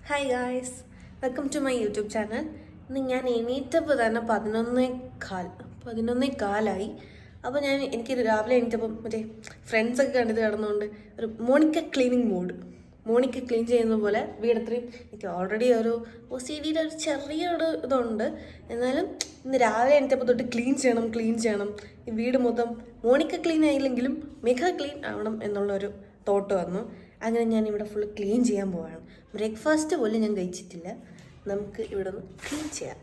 Hi guys, welcome to my YouTube channel. ഇന്ന് ഞാൻ എണീറ്റപ്പോൾ തന്നെ 11:15 അപ്പോൾ എനിക്ക് രാവിലെ എണീറ്റപ്പോൾ മറ്റേ ഫ്രണ്ട്സൊക്കെ കണ്ടിട്ട് കിടന്നുകൊണ്ട് ഒരു മോണിക്ക ക്ലീൻ ചെയ്യുന്ന പോലെ വീടത്രയും എനിക്ക് ഓൾറെഡി ഒരു OCDയുടെ ഒരു ചെറിയൊരു ഇതുണ്ട്. എന്നാലും ഇന്ന് രാവിലെ എണീറ്റപ്പോൾ തൊട്ട് ക്ലീൻ ചെയ്യണം. ഈ വീട് മൊത്തം മോണിക്ക ക്ലീൻ ആയില്ലെങ്കിലും മെഗാ ക്ലീൻ ആവണം എന്നുള്ളൊരു തോട്ട് വന്നു. അങ്ങനെ ഞാൻ ഇവിടെ ഫുൾ ക്ലീൻ ചെയ്യാൻ പോവാണ്. ബ്രേക്ക്ഫാസ്റ്റ് പോലും ഞാൻ കഴിച്ചിട്ടില്ല. നമുക്ക് ഇവിടെ ഒന്ന് ക്ലീൻ ചെയ്യാം.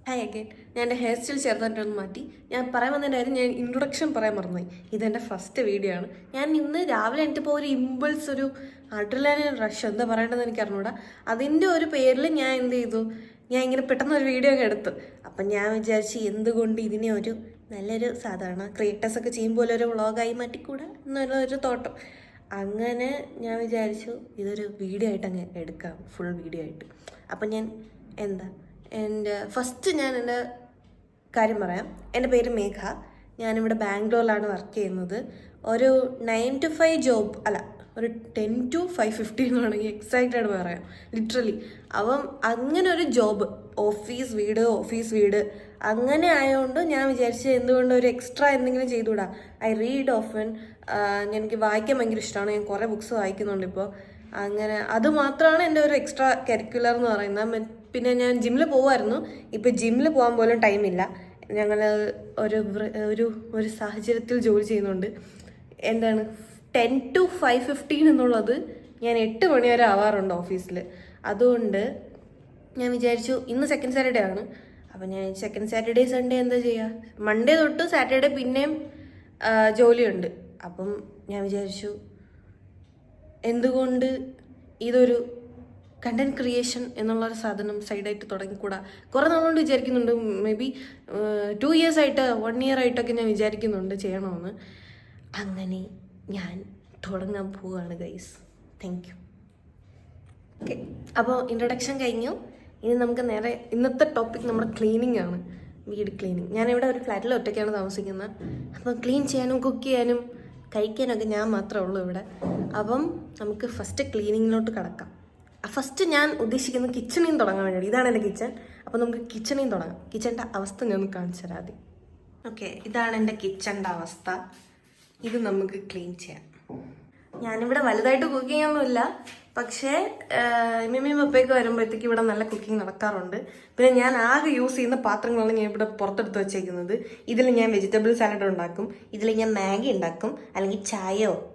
Hi again. ഞാൻ എൻ്റെ ഹെയർ സ്റ്റൈൽ ചെറുതായിട്ടൊന്ന് മാറ്റി. ഞാൻ പറയാൻ വന്നതിൻ്റെ കാര്യം ഞാൻ ഇൻട്രൊഡക്ഷൻ പറയാൻ മറന്നുപോയി. ഇതെൻ്റെ ഫസ്റ്റ് വീഡിയോ ആണ്. ഞാൻ ഇന്ന് രാവിലെ എനിക്കിപ്പോൾ ഒരു ഇമ്പൾസ്, ഒരു അഡ്രിനാലിൻ റഷ് എന്താ പറയേണ്ടതെന്ന് എനിക്ക് അറിഞ്ഞൂടാ. അതിൻ്റെ ഒരു പേരിൽ ഞാൻ എന്ത് ചെയ്തു, ഞാൻ ഇങ്ങനെ പെട്ടെന്ന് ഒരു വീഡിയോ ഒക്കെ എടുത്തു. അപ്പം ഞാൻ വിചാരിച്ചു എന്തുകൊണ്ട് ഇതിനെ ഒരു നല്ലൊരു സാധാരണ ക്രിയേറ്റേഴ്സൊക്കെ ചെയ്യുമ്പോൾ ഒരു വ്ളോഗായി മാറ്റിക്കൂടാ എന്നുള്ളൊരു തോട്ടം. അങ്ങനെ ഞാൻ വിചാരിച്ചു ഇതൊരു വീഡിയോ ആയിട്ട് അങ്ങ് എടുക്കാം, ഫുൾ വീഡിയോ ആയിട്ട്. അപ്പം ഞാൻ ഫസ്റ്റ് ഞാൻ എൻ്റെ കാര്യം പറയാം. എൻ്റെ പേര് മേഘ. ഞാനിവിടെ ബാംഗ്ലൂരിലാണ് വർക്ക് ചെയ്യുന്നത്. ഒരു 9 to 5 ജോബ് അല്ല, ഒരു 10 to 5:50 എന്ന് വേണമെങ്കിൽ എക്സാക്റ്റായിട്ട് പറയാം, ലിറ്ററലി. അപ്പം അങ്ങനെ ഒരു ജോബ്, ഓഫീസ് വീട് അങ്ങനെ ആയതുകൊണ്ട് ഞാൻ വിചാരിച്ചു എന്തുകൊണ്ട് ഒരു എക്സ്ട്രാ എന്തെങ്കിലും ചെയ്തുകൂടാ. I read often. എനിക്ക് വായിക്കാൻ ഭയങ്കര ഇഷ്ടമാണ്. ഞാൻ കുറേ ബുക്സ് വായിക്കുന്നുണ്ട് ഇപ്പോൾ. അങ്ങനെ അത് മാത്രമാണ് എൻ്റെ ഒരു എക്സ്ട്രാ കരിക്കുലർ എന്ന് പറയുന്നത്. പിന്നെ ഞാൻ ജിമ്മിൽ പോകുമായിരുന്നു. ഇപ്പോൾ ജിമ്മിൽ പോകാൻ പോലും ടൈമില്ല. ഞങ്ങൾ ഒരു സാഹചര്യത്തിൽ ജോലി ചെയ്യുന്നുണ്ട്. 10 to 5:15 എന്നുള്ളത് ഞാൻ 8 മണി വരെ ആവാറുണ്ട് ഓഫീസിൽ. അതുകൊണ്ട് ഞാൻ വിചാരിച്ചു ഇന്ന് സെക്കൻഡ് സാറ്റർഡേ ആണ്. അപ്പം ഞാൻ സെക്കൻഡ് സാറ്റർഡേ സൺഡേ എന്താ ചെയ്യുക, മൺഡേ തൊട്ട് സാറ്റർഡേ പിന്നെയും ജോലിയുണ്ട്. അപ്പം ഞാൻ വിചാരിച്ചു എന്തുകൊണ്ട് ഇതൊരു കണ്ടന്റ് ക്രിയേഷൻ എന്നുള്ളൊരു സാധനം സൈഡായിട്ട് തുടങ്ങിക്കൂടാ. കുറേ നാളുകൊണ്ട് വിചാരിക്കുന്നുണ്ട്. മേ ബി 2 years ആയിട്ട് 1 year ആയിട്ടൊക്കെ ഞാൻ വിചാരിക്കുന്നുണ്ട് ചെയ്യണമെന്ന്. അങ്ങനെ ഞാൻ തുടങ്ങാൻ പോവുകയാണ് ഗൈസ്. Thank you. ഓക്കെ, അപ്പോൾ ഇൻട്രൊഡക്ഷൻ കഴിഞ്ഞു. ഇനി നമുക്ക് നേരെ ഇന്നത്തെ ടോപ്പിക് നമ്മുടെ ക്ലീനിങ് ആണ്, വീട് ക്ലീനിങ്. ഞാനിവിടെ ഒരു ഫ്ലാറ്റിൽ ഒറ്റയ്ക്കാണ് താമസിക്കുന്നത്. അപ്പം ക്ലീൻ ചെയ്യാനും കുക്ക് ചെയ്യാനും കഴിക്കാനൊക്കെ ഞാൻ മാത്രമേ ഉള്ളൂ ഇവിടെ. അപ്പം നമുക്ക് ഫസ്റ്റ് ക്ലീനിങ്ങിലോട്ട് കിടക്കാം. ഫസ്റ്റ് ഞാൻ ഉദ്ദേശിക്കുന്നത് കിച്ചണിൽ നിന്ന് തുടങ്ങാൻ വേണ്ടിയാണ്. ഇതാണ് എൻ്റെ കിച്ചൺ. അപ്പോൾ നമുക്ക് കിച്ചണിൽ നിന്ന് തുടങ്ങാം. കിച്ചണിൻ്റെ അവസ്ഥ ഞാൻ ഒന്ന് കാണിച്ചു തരാം ആദ്യം. ഓക്കെ, ഇതാണ് എൻ്റെ കിച്ചണിൻ്റെ അവസ്ഥ. ഇത് നമുക്ക് ക്ലീൻ ചെയ്യാം. ഞാനിവിടെ വലുതായിട്ട് കുക്കിംഗ് ഒന്നുമില്ല, പക്ഷേ മിമ്മിയും പപ്പയൊക്കെ വരുമ്പോഴത്തേക്ക് ഇവിടെ നല്ല കുക്കിംഗ് നടക്കാറുണ്ട്. പിന്നെ ഞാൻ ആകെ യൂസ് ചെയ്യുന്ന പാത്രങ്ങളാണ് ഞാൻ ഇവിടെ പുറത്തെടുത്ത് വെച്ചേക്കുന്നത്. ഇതിൽ ഞാൻ വെജിറ്റബിൾ സാലഡ് ഉണ്ടാക്കും, ഇതിൽ ഞാൻ മാഗി ഉണ്ടാക്കും, അല്ലെങ്കിൽ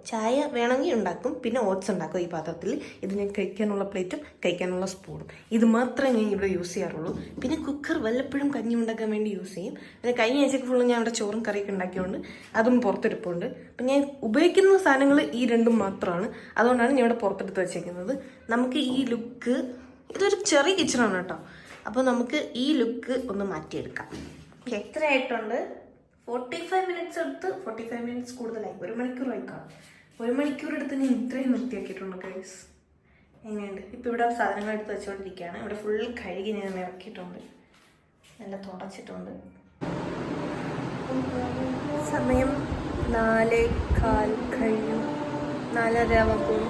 ചായ വേണമെങ്കിൽ ഉണ്ടാക്കും, പിന്നെ ഓട്സ് ഉണ്ടാക്കും ഈ പാത്രത്തിൽ. ഇത് ഞാൻ കഴിക്കാനുള്ള പ്ലേറ്റും കഴിക്കാനുള്ള സ്പൂണും, ഇത് മാത്രമേ ഞാൻ ഇവിടെ യൂസ് ചെയ്യാറുള്ളൂ. പിന്നെ കുക്കർ വല്ലപ്പോഴും കഞ്ഞി ഉണ്ടാക്കാൻ വേണ്ടി യൂസ് ചെയ്യും. പിന്നെ കഴിഞ്ഞ ആഴ്ചക്ക് ഫുള്ളും ഞാൻ ഇവിടെ ചോറും കറിയൊക്കെ ഉണ്ടാക്കിയതുകൊണ്ട് അതും പുറത്തെടുപ്പുണ്ട്. അപ്പം ഞാൻ ഉപയോഗിക്കുന്ന സാധനങ്ങൾ ഈ രണ്ടും മാത്രമാണ്. അതുകൊണ്ടാണ് ഞാൻ ഇവിടെ പുറത്തെടുത്ത് വെച്ചേക്കുന്നത്. നമുക്ക് ഈ ലുക്ക്, ഇതൊരു ചെറിയ കിച്ചണാണ് കേട്ടോ. അപ്പോൾ നമുക്ക് ഈ ലുക്ക് ഒന്ന് മാറ്റിയെടുക്കാം. എത്ര ആയിട്ടുണ്ട്? 45 minutes എടുത്ത് 45 minutes കൂടുതലായി, 1 മണിക്കൂർ ആയിക്കാണ്. 1 മണിക്കൂർ എടുത്ത് ഞാൻ ഇത്രയും നിർത്തിയാക്കിയിട്ടുണ്ട് ഗൈസ്. എങ്ങനെയുണ്ട്? ഇപ്പോൾ ഇവിടെ സാധനങ്ങൾ എടുത്ത് വെച്ചുകൊണ്ടിരിക്കുകയാണ്. ഇവിടെ ഫുൾ കഴുകി ഞാൻ ഇറക്കിയിട്ടുണ്ട്, നല്ല തുടച്ചിട്ടുണ്ട്. സമയം 4:15 കഴിഞ്ഞു, 4:30 ആകുമ്പോൾ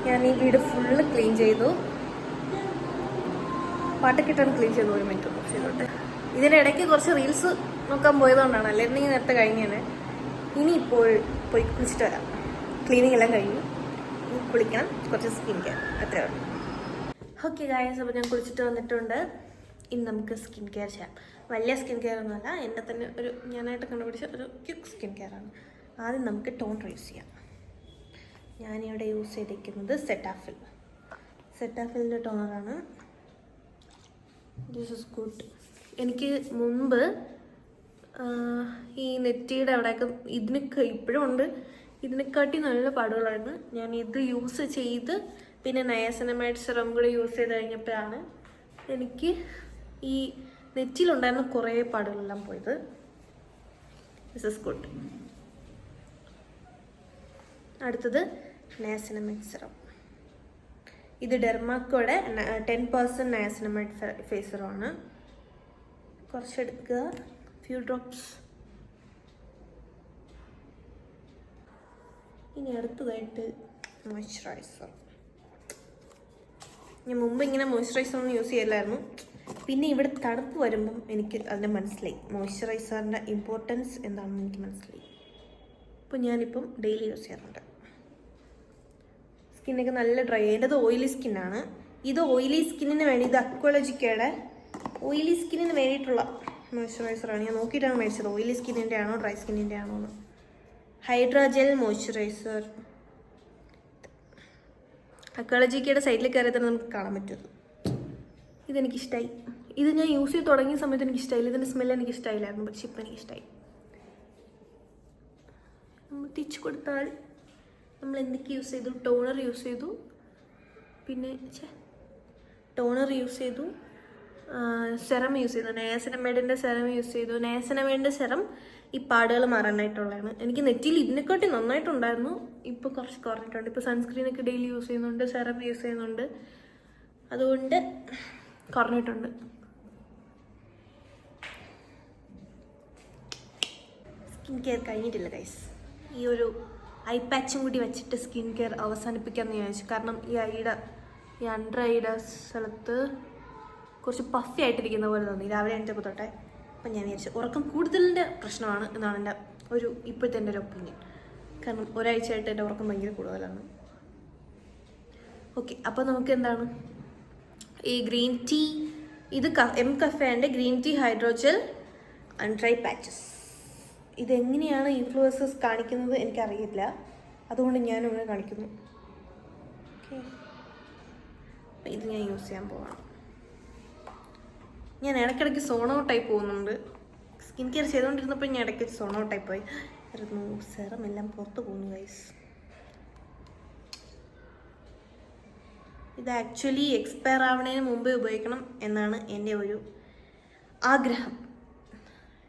ഞാൻ ഈ വീട് ഫുള്ള് ക്ലീൻ ചെയ്തു. പാട്ടൊക്കെ ഇട്ടാണ് ക്ലീൻ ചെയ്തു. 1 minute ചെയ്തോട്ടെ. ഇതിനിടയ്ക്ക് കുറച്ച് റീൽസ് നോക്കാൻ പോയതുകൊണ്ടാണ്, അല്ലെങ്കിൽ നേരത്തെ കഴിഞ്ഞാണ്. ഇനി ഇപ്പോൾ പോയി കുളിച്ചിട്ട് വരാം. ക്ലീനിങ് എല്ലാം കഴിഞ്ഞു, കുളിക്കണം, കുറച്ച് സ്കിൻ കെയർ, അത്രയാണ്. ഓക്കെ ഗായ്സ്, അപ്പോൾ ഞാൻ കുളിച്ചിട്ട് വന്നിട്ടുണ്ട്. ഇനി നമുക്ക് സ്കിൻ കെയർ ചെയ്യാം. വലിയ സ്കിൻ കെയർ ഒന്നുമല്ല, എൻ്റെ തന്നെ ഞാനായിട്ട് കണ്ടുപിടിച്ച ഒരു ക്വിക്ക് സ്കിൻ കെയർ ആണ്. ആദ്യം നമുക്ക് ടോണർ യൂസ് ചെയ്യാം. ഞാനിവിടെ യൂസ് ചെയ്തിരിക്കുന്നത് സെറ്റാഫിലിൻ്റെ ടോണറാണ്. This is good. എനിക്ക് മുമ്പ് ഈ നെറ്റിയുടെ അവിടെയൊക്കെ ഇപ്പോഴും ഉണ്ട്, ഇതിനെക്കാട്ടി നല്ല പാടുകളായിരുന്നു. ഞാൻ ഇത് യൂസ് ചെയ്ത് പിന്നെ നയാസിനമൈഡ് സിറം കൂടി യൂസ് ചെയ്ത് കഴിഞ്ഞപ്പോഴാണ് എനിക്ക് ഈ നെറ്റിയിലുണ്ടായിരുന്ന കുറേ പാടുകളെല്ലാം പോയത്. This is good. അടുത്തത് നയാസിനമൈഡ് സിറം. ഇത് ഡെർമാക്കോയുടെ 10% നയാസിനമൈഡ് ഫേസ് സിറമാണ്. കുറച്ചെടുക്കുക, ഫ്യൂ ഡ്രോപ്സ്. ഇനി അടുത്തതായിട്ട് മോയ്സ്ചറൈസർ. ഞാൻ മുമ്പ് ഇങ്ങനെ മോയ്സ്ചറൈസർ ഒന്നും യൂസ് ചെയ്യില്ലായിരുന്നു. പിന്നെ ഇവിടെ തണുപ്പ് വരുമ്പം എനിക്ക് അതിനെ മനസ്സിലായി, മോയ്സ്ചറൈസറിൻ്റെ ഇമ്പോർട്ടൻസ് എന്താണെന്ന് എനിക്ക് മനസ്സിലായി. അപ്പോൾ ഞാനിപ്പം ഡെയിലി യൂസ് ചെയ്യാറുണ്ട്. സ്കിന്നൊക്കെ നല്ല ഡ്രൈ. എൻ്റെത് ഓയിലി സ്കിന്നാണ്. ഇത് ഓയിലി സ്കിന്നിന് വേണ്ടി, ഇത് അക്വാളജിക്കയുടെ ഓയിലി സ്കിന്നിന് വേണ്ടിയിട്ടുള്ള മോയ്സ്ചറൈസറാണ്. ഞാൻ നോക്കിയിട്ടാണ് മേടിച്ചത് ഓയിലി സ്കിന്നിൻ്റെ ആണോ ഡ്രൈ സ്കിന്നിൻ്റെ ആണോ എന്ന്. Hydra gel moisturiser. അക്വാളജിക്കയുടെ സൈഡിൽ കയറി തന്നെ നമുക്ക് കാണാൻ പറ്റും. ഇതെനിക്കിഷ്ടമായി. ഇത് ഞാൻ യൂസ് ചെയ്ത് തുടങ്ങിയ സമയത്ത് എനിക്കിഷ്ടമായില്ല, ഇതിൻ്റെ സ്മെല്ല് എനിക്കിഷ്ടമായില്ലായിരുന്നു. പക്ഷെ ഇപ്പം എനിക്കിഷ്ടമായി. നമ്മൾ തിരിച്ചു കൊടുത്താൽ നമ്മൾ എന്തൊക്കെ യൂസ് ചെയ്തു? ടോണർ യൂസ് ചെയ്തു, പിന്നെ ടോണർ യൂസ് ചെയ്തു, സെറം യൂസ് ചെയ്തു, നയാസിനമൈഡിൻ്റെ സെറം യൂസ് ചെയ്തു. നയാസിനമൈഡിൻ്റെ സെറം ഈ പാടുകൾ മാറാനായിട്ടുള്ളതാണ്. എനിക്ക് നെറ്റിയിൽ ഇതിനെക്കാട്ടി നന്നായിട്ടുണ്ടായിരുന്നു, ഇപ്പോൾ കുറച്ച് കുറഞ്ഞിട്ടുണ്ട്. ഇപ്പോൾ സൺസ്ക്രീനൊക്കെ ഡെയിലി യൂസ് ചെയ്യുന്നുണ്ട്, സെറം യൂസ് ചെയ്യുന്നുണ്ട്, അതുകൊണ്ട് കുറഞ്ഞിട്ടുണ്ട്. സ്കിൻ കെയർ കഴിഞ്ഞിട്ടില്ല ഗൈസ്. ഈ ഒരു ഐ പാച്ചും കൂടി വെച്ചിട്ട് സ്കിൻ കെയർ അവസാനിപ്പിക്കാമെന്ന് വിചാരിച്ചു. കാരണം ഈ അണ്ടർ ഐയുടെ സ്ഥലത്ത് കുറച്ച് പഫി ആയിട്ടിരിക്കുന്ന പോലെ തോന്നി രാവിലെ എണീറ്റപ്പോൾ തൊട്ടേ. അപ്പം ഞാൻ വിചാരിച്ചു ഉറക്കം കൂടുതലിൻ്റെ പ്രശ്നമാണ് എന്നാണ് എൻ്റെ ഇപ്പോഴത്തെ എൻ്റെ ഒരു ഒപ്പീനിയൻ. കാരണം ഒരാഴ്ചയായിട്ട് എൻ്റെ ഉറക്കം ഭയങ്കര കൂടുതലാണ്. ഓക്കെ, അപ്പോൾ നമുക്ക് എന്താണ് ഈ ഗ്രീൻ ടീ, ഇത് M കഫേൻ്റെ green tea hydrogel അൺഡ്രൈ patches. ഇതെങ്ങനെയാണ് ഇൻഫ്ലുവൻസേഴ്സ് കാണിക്കുന്നത് എനിക്കറിയില്ല, അതുകൊണ്ട് ഞാനിവിടെ കാണിക്കുന്നു. ഓക്കെ, ഇത് ഞാൻ യൂസ് ചെയ്യാൻ പോവാണ്. ഞാൻ ഇടയ്ക്കിടയ്ക്ക് സോൺ ഔട്ടായി പോകുന്നുണ്ട്. സ്കിൻ കെയർ ചെയ്തുകൊണ്ടിരുന്നപ്പോൾ ഞാൻ ഇടയ്ക്ക് സോൺ ഔട്ടായി പോയി. സെറം എല്ലാം പുറത്ത് പോകുന്നു ഗൈസ്. ഇത് ആക്ച്വലി എക്സ്പയർ ആവുന്നതിന് മുമ്പേ ഉപയോഗിക്കണം എന്നാണ് എൻ്റെ ഒരു ആഗ്രഹം.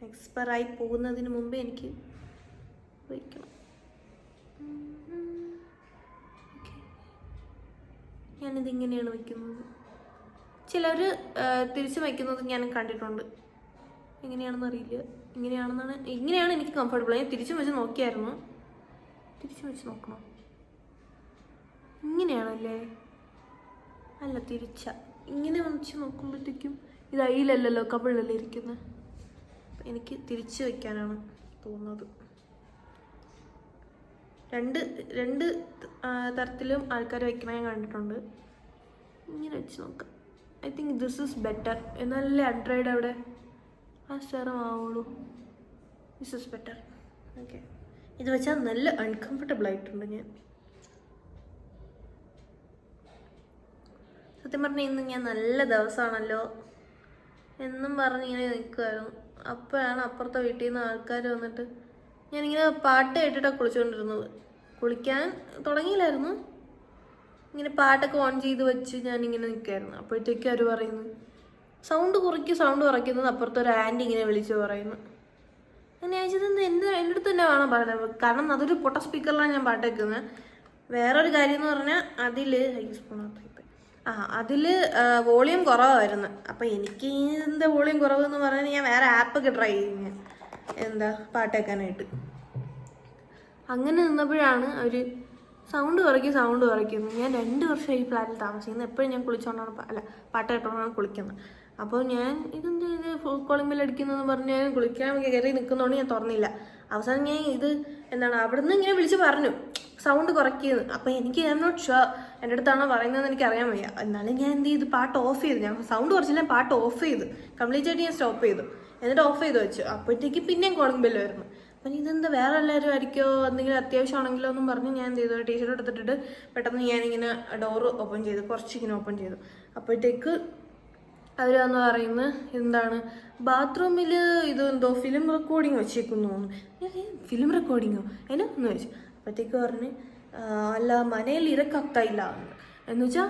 എക്സ്പയർ ആയി പോകുന്നതിന് മുമ്പേ എനിക്ക് ഉപയോഗിക്കണം. ഞാനിതിങ്ങനെയാണ് വയ്ക്കുന്നത്. ചിലർ തിരിച്ച് വയ്ക്കുന്നത് ഞാൻ കണ്ടിട്ടുണ്ട്. എങ്ങനെയാണെന്ന് അറിയില്ല. ഇങ്ങനെയാണ് എനിക്ക് കംഫർട്ടബിൾ. ഞാൻ തിരിച്ചും വെച്ച് നോക്കിയായിരുന്നു. തിരിച്ചും വെച്ച് നോക്കണം. ഇങ്ങനെയാണല്ലേ? അല്ല, ഇങ്ങനെ വെച്ച് നോക്കുമ്പോഴത്തേക്കും ഇത് അയിലല്ലല്ലോ, കവിളല്ലേ ഇരിക്കുന്നത്. എനിക്ക് തിരിച്ച് വയ്ക്കാനാണ് തോന്നുന്നത്. രണ്ട് തരത്തിലും ആൾക്കാർ വയ്ക്കണ ഞാൻ കണ്ടിട്ടുണ്ട്. ഇങ്ങനെ വെച്ച് നോക്കാം. I think this is better. എന്നാലല്ലേ അൺഡ്രൈഡ് അവിടെ ആ സെറം ആവുള്ളൂ. This is better. ഓക്കെ, ഇത് വെച്ചാൽ നല്ല അൺകംഫർട്ടബിൾ ആയിട്ടുണ്ട് ഞാൻ. സത്യം പറഞ്ഞാൽ ഇന്ന് ഞാൻ നല്ല ദിവസമാണല്ലോ എന്നും പറഞ്ഞിങ്ങനെ നിൽക്കുമായിരുന്നു. അപ്പോഴാണ് അപ്പുറത്തെ വീട്ടിൽ നിന്ന് ആൾക്കാർ വന്നിട്ട്, ഞാനിങ്ങനെ പാട്ട് കേട്ടിട്ടാണ് കുളിച്ചുകൊണ്ടിരുന്നത്. കുളിക്കാൻ തുടങ്ങിയില്ലായിരുന്നു, ഇങ്ങനെ പാട്ടൊക്കെ ഓൺ ചെയ്ത് വെച്ച് ഞാനിങ്ങനെ നിൽക്കുമായിരുന്നു. അപ്പോഴത്തേക്കും അവർ പറയുന്നു സൗണ്ട് കുറയ്ക്കുന്നത്. അപ്പുറത്തൊരു ആൻറ്റി ഇങ്ങനെ വിളിച്ച് പറയുന്നു. അങ്ങനെ ചോദിച്ചത് എൻ്റെ അടുത്ത് തന്നെ വേണം പറയുന്നത്. കാരണം അതൊരു പൊട്ട സ്പീക്കറിലാണ് ഞാൻ പാട്ട് വെക്കുന്നത്. വേറൊരു കാര്യം എന്ന് പറഞ്ഞാൽ അതിൽ വോളിയം കുറവായിരുന്നു. അപ്പം എനിക്ക് എന്താ വോളിയം കുറവെന്ന് പറഞ്ഞാൽ ഞാൻ വേറെ ആപ്പൊക്കെ ട്രൈ ചെയ്യുന്നത്, എന്താ പാട്ട് കേൾക്കാനായിട്ട്. അങ്ങനെ നിന്നപ്പോഴാണ് അവർ സൗണ്ട് കുറയ്ക്കുന്നു. ഞാൻ 2 വർഷം ഈ ഫ്ലാറ്റിൽ താമസിക്കുന്നത്. എപ്പോഴും ഞാൻ പാട്ട് കേട്ടോണ്ടാണ് കുളിക്കുന്നത്. അപ്പോൾ ഞാൻ ഇത് ഫുൾ കോളിംഗ് ബെൽ അടിക്കുന്നതെന്ന് പറഞ്ഞ് ഞാൻ കുളിക്കാൻ കയറി നിൽക്കുന്നതുകൊണ്ട് ഞാൻ തുറന്നില്ല. അവസാനം ഞാൻ അവിടെ നിന്ന് ഇങ്ങനെ വിളിച്ച് പറഞ്ഞു സൗണ്ട് കുറയ്ക്കുന്നത്. അപ്പോൾ എനിക്ക് ഐ എം നോട്ട് ഷുവർ എൻ്റെ അടുത്താണോ പറയുന്നതെന്ന് എനിക്ക് അറിയാൻ വയ്യ. എന്നാലും ഞാൻ എന്ത് ചെയ്തു, പാട്ട് ഓഫ് ചെയ്തു. ഞാൻ സൗണ്ട് കുറച്ചില്ല, പാട്ട് ഓഫ് ചെയ്തു. കംപ്ലീറ്റ് ആയിട്ട് ഞാൻ സ്റ്റോപ്പ് ചെയ്തു. എന്നിട്ട് ഓഫ് ചെയ്ത് വെച്ചു. അപ്പോഴത്തേക്ക് പിന്നെയും കോളിംഗ് ബെല്ല് വരുന്നു. അപ്പം ഇതെന്താ വേറെ എല്ലാവരും ആയിരിക്കോ, എന്തെങ്കിലും അത്യാവശ്യമാണെങ്കിലോ എന്നും പറഞ്ഞ് ഞാൻ എന്ത് ചെയ്തു, ടീഷർട്ട് എടുത്തിട്ട് പെട്ടെന്ന് ഞാനിങ്ങനെ ഡോറ് ഓപ്പൺ ചെയ്തു, കുറച്ചിങ്ങനെ ഓപ്പൺ ചെയ്തു. അപ്പോഴത്തേക്ക് അവർ വന്ന് പറയുന്നത് എന്താണ്, ബാത്റൂമിൽ ഇത് എന്തോ ഫിലിം റെക്കോർഡിങ് വെച്ചേക്കുന്നു. ഫിലിം റെക്കോർഡിങ്ങോ എന്ന് ചോദിച്ചു. അപ്പോഴത്തേക്ക് പറഞ്ഞ് അല്ല മനയിൽ ഇരക്കാക്ത ഇല്ല എന്ന് വെച്ചാൽ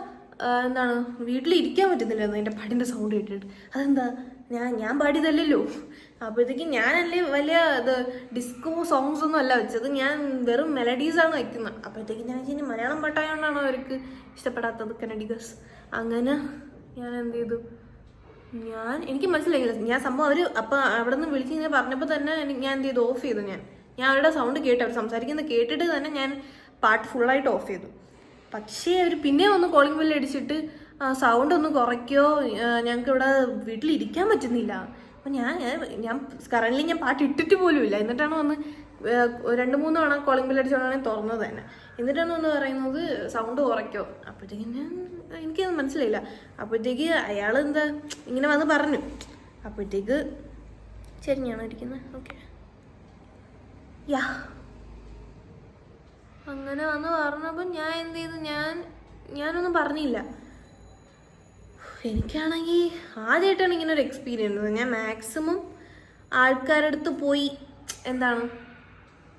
എന്താണ്, വീട്ടിലിരിക്കാൻ പറ്റുന്നില്ല എൻ്റെ പാട്ടിൻ്റെ സൗണ്ട് കേട്ടിട്ട്. അതെന്താ, ഞാൻ പാടിയതല്ലല്ലോ. അപ്പോഴത്തേക്കും ഞാനല്ലേ വലിയ ഡിസ്കോ സോങ്സ് ഒന്നും അല്ല വെച്ചത്, ഞാൻ വെറും മെലഡീസാണ് വയ്ക്കുന്നത്. അപ്പോഴത്തേക്കും ഞാൻ ഇനി മലയാളം പാട്ടായതുകൊണ്ടാണോ അവർക്ക് ഇഷ്ടപ്പെടാത്തത്, കന്നഡിഗേഴ്സ്. അങ്ങനെ ഞാൻ എന്ത് ചെയ്തു, എനിക്ക് മനസ്സിലായില്ല ഞാൻ സംഭവം. അവർ അപ്പം അവിടെ നിന്ന് വിളിച്ച് ഇങ്ങനെ പറഞ്ഞപ്പോൾ തന്നെ ഞാൻ എന്ത് ചെയ്തു, ഓഫ് ചെയ്തു. ഞാൻ അവരുടെ സൗണ്ട് കേട്ടു, അവർ സംസാരിക്കുന്നത് കേട്ടിട്ട് തന്നെ ഞാൻ പാട്ട് ഫുള്ളായിട്ട് ഓഫ് ചെയ്തു. പക്ഷേ അവർ പിന്നെ ഒന്ന് കോളിംഗ് ബെല്ല് അടിച്ചിട്ട് സൗണ്ട് ഒന്ന് കുറയ്ക്കോ, ഞങ്ങൾക്ക് ഇവിടെ വീട്ടിലിരിക്കാൻ പറ്റുന്നില്ല. അപ്പം ഞാൻ കറൻ്റ് ഞാൻ പാട്ട് ഇട്ടിട്ട് പോലും ഇല്ല. എന്നിട്ടാണ് വന്ന് 2-3 തവണ കോളിംഗ് ബെല്ല് അടിച്ചോണ്ടാണ് തുറന്നത് തന്നെ. എന്നിട്ടാണ് വന്ന് പറയുന്നത് സൗണ്ട് കുറയ്ക്കോ. അപ്പോഴത്തേക്കും എനിക്കത് മനസ്സിലായില്ല. അപ്പോഴത്തേക്ക് അയാൾ എന്താ ഇങ്ങനെ വന്ന് പറഞ്ഞു. അപ്പോഴത്തേക്ക് ശരിയാണ് ഇരിക്കുന്നത്. ഓക്കെ യാ അങ്ങനെ വന്ന് പറഞ്ഞപ്പോൾ ഞാൻ എന്ത് ചെയ്തു, ഞാനൊന്നും പറഞ്ഞില്ല. എനിക്കാണെങ്കിൽ ആദ്യമായിട്ടാണ് ഇങ്ങനെ ഒരു എക്സ്പീരിയൻസ്. ഞാൻ മാക്സിമം ആൾക്കാരുടെ അടുത്ത് പോയി എന്താണ്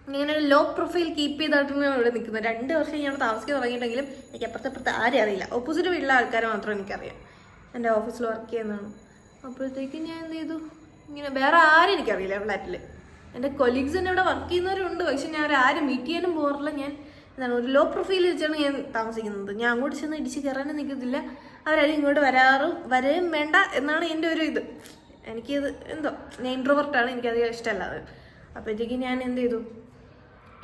ഇങ്ങനെ ഒരു ലോ പ്രൊഫൈൽ കീപ്പ് ചെയ്തിട്ടാണ് ഇവിടെ നിൽക്കുന്നത്. 2 വർഷം ഞാൻ താമസിക്കാൻ തുടങ്ങിയിട്ടെങ്കിലും എനിക്ക് അപ്പുറത്തെ ആരും അറിയില്ല. ഓപ്പോസിറ്റ് വീട്ടിലെ ആൾക്കാരെ മാത്രം എനിക്കറിയാം. എൻ്റെ ഓഫീസിൽ വർക്ക് ചെയ്യുന്നതാണ്. അപ്പോഴത്തേക്കും ഞാൻ എന്ത് ചെയ്തു, ഇങ്ങനെ വേറെ ആരും എനിക്കറിയില്ല ഫ്ലാറ്റിൽ. എൻ്റെ കൊലീഗ്സ് തന്നെ ഇവിടെ വർക്ക് ചെയ്യുന്നവരുണ്ട്. പക്ഷെ ഞാൻ ആരും മീറ്റ് ചെയ്യാനും പോകാറില്ല. ഞാൻ എന്താണ് ഒരു ലോ പ്രൊഫൈൽ വെച്ചാണ് ഞാൻ താമസിക്കുന്നത്. ഞാൻ അങ്ങോട്ട് ചെന്ന് ഇടിച്ച് കയറാനും നിൽക്കത്തില്ല. അവരാരും ഇങ്ങോട്ട് വരെയും വേണ്ട എന്നാണ് എൻ്റെ ഒരു ഇത്. എനിക്കത് എന്തോ ഞാൻ ഇൻട്രോവേർട്ടാണ്, എനിക്കധികം ഇഷ്ടമല്ല അത്. അപ്പോഴത്തേക്കും ഞാൻ എന്ത് ചെയ്തു,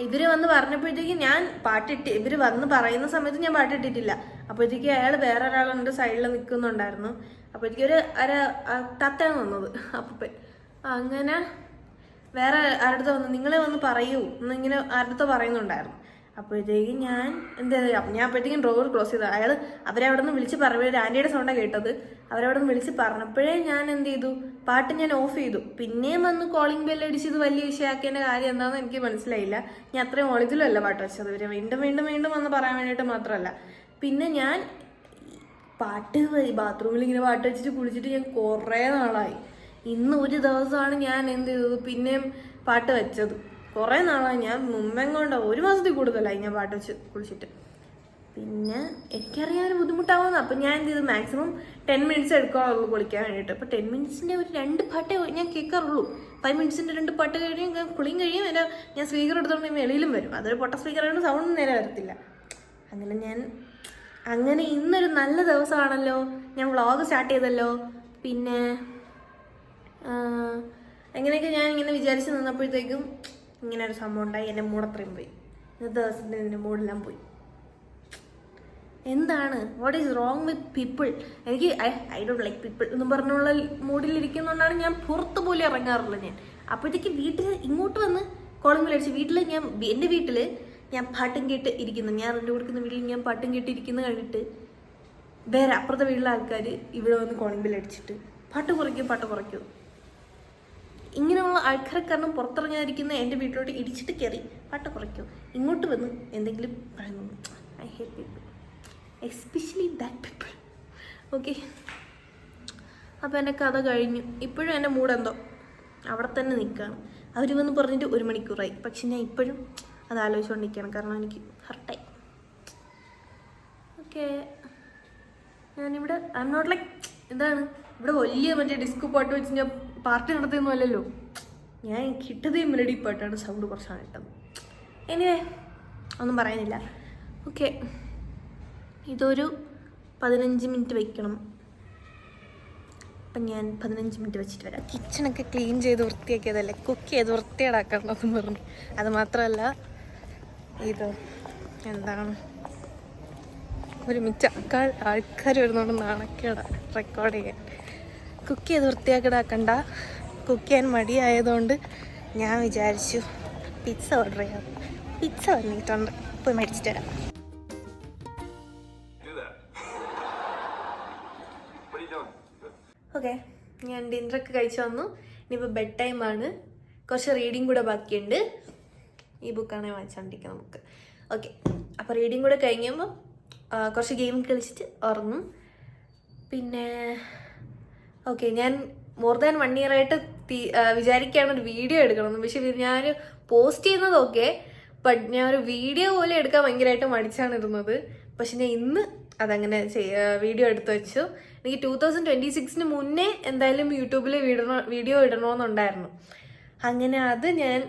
ഇവർ വന്ന് പറഞ്ഞപ്പോഴത്തേക്കും ഞാൻ പാട്ടിട്ട്, ഇവർ വന്ന് പറയുന്ന സമയത്ത് ഞാൻ പാട്ടിട്ടിട്ടില്ല. അപ്പോഴത്തേക്കും അയാൾ വേറെ ഒരാളുണ്ട് സൈഡിൽ നിൽക്കുന്നുണ്ടായിരുന്നു. അപ്പോഴത്തേക്കും ഒരു തത്തയാണ് വന്നത്. അപ്പം അങ്ങനെ വേറെ ആരുടെ വന്ന് നിങ്ങളെ വന്ന് പറയൂ എന്നിങ്ങനെ ആരുടെ പറയുന്നുണ്ടായിരുന്നു. അപ്പോഴത്തേക്കും ഞാൻ എന്ത് ചെയ്തു, ഞാൻ അപ്പോഴത്തേക്കും ഡോർ ക്ലോസ് ചെയ്തു. അയാൾ അവരവിടെ നിന്ന് വിളിച്ച് ഒരു ആൻറ്റിയുടെ സൗണ്ടാണ് കേട്ടത്. അവരവിടെ നിന്ന് വിളിച്ച് പറഞ്ഞപ്പോഴേ ഞാൻ എന്ത് ചെയ്തു, പാട്ട് ഞാൻ ഓഫ് ചെയ്തു. പിന്നെയും വന്ന് കോളിംഗ് ബെല്ല് അടിച്ചത് വലിയ വിഷയമാക്കേണ്ട കാര്യം എന്താണെന്ന് എനിക്ക് മനസ്സിലായില്ല. ഞാൻ അത്രയും ഒളിതിലല്ല പാട്ട് വെച്ചത്. ഇവർ വീണ്ടും വന്ന് പറയാൻ വേണ്ടിയിട്ട് മാത്രമല്ല. പിന്നെ ഞാൻ ബാത്റൂമിൽ ഇങ്ങനെ പാട്ട് വെച്ചിട്ട് കുളിച്ചിട്ട് ഞാൻ കുറേ നാളായി. ഇന്ന് ഒരു ദിവസമാണ് ഞാൻ എന്ത് ചെയ്തത് പിന്നെയും പാട്ട് വെച്ചത്. കുറേ നാളായി. ഞാൻ മുമ്പെങ്ങോണ്ടോ 1 മാസത്തിൽ കൂടുതലായി ഞാൻ പാട്ട് വെച്ച് കുളിച്ചിട്ട്. പിന്നെ എനിക്കറിയാൻ ഒരു ബുദ്ധിമുട്ടാവുന്നു. അപ്പം ഞാൻ എന്ത് ചെയ്തു, മാക്സിമം 10 മിനിറ്റ്സ് എടുക്കാറുള്ളൂ കുളിക്കാൻ വേണ്ടിയിട്ട്. അപ്പോൾ 10 മിനിറ്റ്സിൻ്റെ ഒരു 2 പാട്ടേ ഞാൻ കേൾക്കാറുള്ളൂ. 5 മിനിറ്റ്സിൻ്റെ 2 പാട്ട് കഴിയും, കുളിയും കഴിയും. ഞാൻ സ്പീക്കർ എടുത്തോണ്ട് വെളിയിലും വരും. അതൊരു പൊട്ട സ്പീക്കറാണ്, സൗണ്ട് നേരെ വരത്തില്ല. അങ്ങനെ ഇന്നൊരു നല്ല ദിവസമാണല്ലോ, ഞാൻ വ്ളോഗ് സ്റ്റാർട്ട് ചെയ്തല്ലോ. പിന്നെ എങ്ങനെയൊക്കെ ഞാൻ ഇങ്ങനെ വിചാരിച്ച് നിന്നപ്പോഴത്തേക്കും ഇങ്ങനെ ഒരു സംഭവം ഉണ്ടായി. എൻ്റെ മൂടത്രയും പോയി. ഇന്നത്തെ ദിവസത്തിന് എൻ്റെ മൂടെല്ലാം പോയി. എന്താണ് what is wrong with people? എനിക്ക് ഐ ഡോണ്ട് ലൈക്ക് പീപ്പിൾ എന്ന് പറഞ്ഞുള്ള മൂഡിലിരിക്കുന്നതുകൊണ്ടാണ് ഞാൻ പുറത്ത് പോലും ഇറങ്ങാറില്ല. ഞാൻ അപ്പോഴത്തേക്ക് വീട്ടിൽ ഇങ്ങോട്ട് വന്ന് കോളിംഗ് ബെൽ അടിച്ച് എൻ്റെ വീട്ടിൽ ഞാൻ പാട്ടും കേട്ട് ഇരിക്കുന്നു. ഞാൻ റെൻ്റ് കൊടുക്കുന്ന വീട്ടിൽ ഞാൻ പാട്ടും കേട്ടിരിക്കുന്ന കണ്ടിട്ട് വേറെ അപ്പുറത്തെ വീട്ടിലെ ആൾക്കാർ ഇവിടെ വന്ന് കോളിംഗ് ബെൽ അടിച്ചിട്ട് പാട്ട് കുറയ്ക്കും. ഇങ്ങനെയുള്ള ആൾക്കാരെ കാരണം പുറത്തിറങ്ങാതിരിക്കുന്ന എൻ്റെ വീട്ടിലോട്ട് ഇടിച്ചിട്ട് കയറി പാട്ട് കുറയ്ക്കും. ഇങ്ങോട്ട് വന്ന് എന്തെങ്കിലും പറയുന്നു. I hate people, especially that people. Okay, അപ്പോൾ എൻ്റെ കഥ കഴിഞ്ഞു. ഇപ്പോഴും എൻ്റെ മൂടെന്തോ അവിടെ തന്നെ നിൽക്കുകയാണ്. അവർ വന്ന് പറഞ്ഞിട്ട് 1 മണിക്കൂറായി. പക്ഷെ ഞാൻ ഇപ്പോഴും അത് ആലോചിച്ചുകൊണ്ടിരിക്കുകയാണ്. കാരണം എനിക്ക് ഹർട്ടായി. ഓക്കെ, ഞാനിവിടെ ഐ എം നോട്ട് ലൈക്ക് എന്താണ് ഇവിടെ വലിയ മറ്റേ ഡിസ്കോ പാട്ട് വെച്ച് ഞാൻ പാർട്ടി നടത്തിയൊന്നും അല്ലല്ലോ. ഞാൻ കിട്ടതേ മെലഡി പാട്ടാണ്, സൗണ്ട് കുറച്ചാണ് ഇട്ടത്. എനിവേ ഒന്നും പറയാനില്ല. ഓക്കെ, ഇതൊരു 15 മിനിറ്റ് വയ്ക്കണം. അപ്പം ഞാൻ 15 മിനിറ്റ് വെച്ചിട്ട് വരാം. കിച്ചണൊക്കെ ക്ലീൻ ചെയ്ത് വൃത്തിയാക്കിയതല്ലേ, കുക്ക് ചെയ്ത് വൃത്തിയേടാക്കണമെന്ന് പറഞ്ഞു. അത് മാത്രമല്ല ഇത് എന്താണ് ഒരു ആൾക്കാർ വരുന്നോണ്ട് നാണക്കേട റെക്കോർഡ് ചെയ്യാൻ. കുക്ക് ചെയ്ത് വൃത്തിയാക്കിടാക്കണ്ട. കുക്ക് ചെയ്യാൻ മടിയായതുകൊണ്ട് ഞാൻ വിചാരിച്ചു പിസ്സ ഓർഡർ ചെയ്യാം. പിസ്സ വന്നിട്ടുണ്ട്, പോയി മേടിച്ചിട്ട് വരാം. ഓക്കെ, ഞാൻ ഡിന്നറൊക്കെ കഴിച്ചു വന്നു. ഇനിയിപ്പോൾ ബെഡ് ടൈമാണ്. കുറച്ച് റീഡിങ് കൂടെ ബാക്കിയുണ്ട്. ഈ ബുക്കാണ് വായിച്ചുകൊണ്ടിരിക്കുന്നത് ബുക്ക്. ഓക്കെ, അപ്പോൾ റീഡിങ് കൂടെ കഴിഞ്ഞപ്പോൾ കുറച്ച് ഗെയിം കളിച്ചിട്ട് ഉറങ്ങും. പിന്നെ ഓക്കെ, ഞാൻ മോർ ദാൻ 1 ഇയർ ആയിട്ട് വിചാരിക്കുകയാണ് ഒരു വീഡിയോ എടുക്കണമെന്ന്. പക്ഷെ ഞാൻ പോസ്റ്റ് ചെയ്യുന്നതൊക്കെ ഞാൻ ഒരു വീഡിയോ പോലെ എടുക്കാൻ ഭയങ്കരമായിട്ട് മടിച്ചാണ് ഇരുന്നത്. പക്ഷെ ഞാൻ ഇന്ന് അതങ്ങനെ വീഡിയോ എടുത്തു വെച്ചു. എനിക്ക് 2026 മുന്നേ എന്തായാലും യൂട്യൂബിൽ വീഡിയോ ഇടണമെന്നുണ്ടായിരുന്നു. അങ്ങനെ അത് ഞാൻ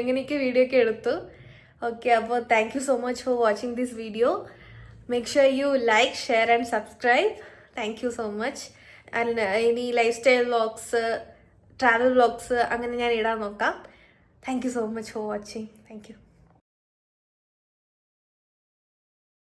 എങ്ങനെയൊക്കെ വീഡിയോ ഒക്കെ എടുത്തു. ഓക്കെ, അപ്പോൾ thank you so much for watching this video. Make sure you like, share and subscribe. Thank you so much. ഇനി lifestyle vlogs, travel vlogs അങ്ങനെ ഞാൻ ഇടാൻ നോക്കാം. Thank you so much for watching. Thank U.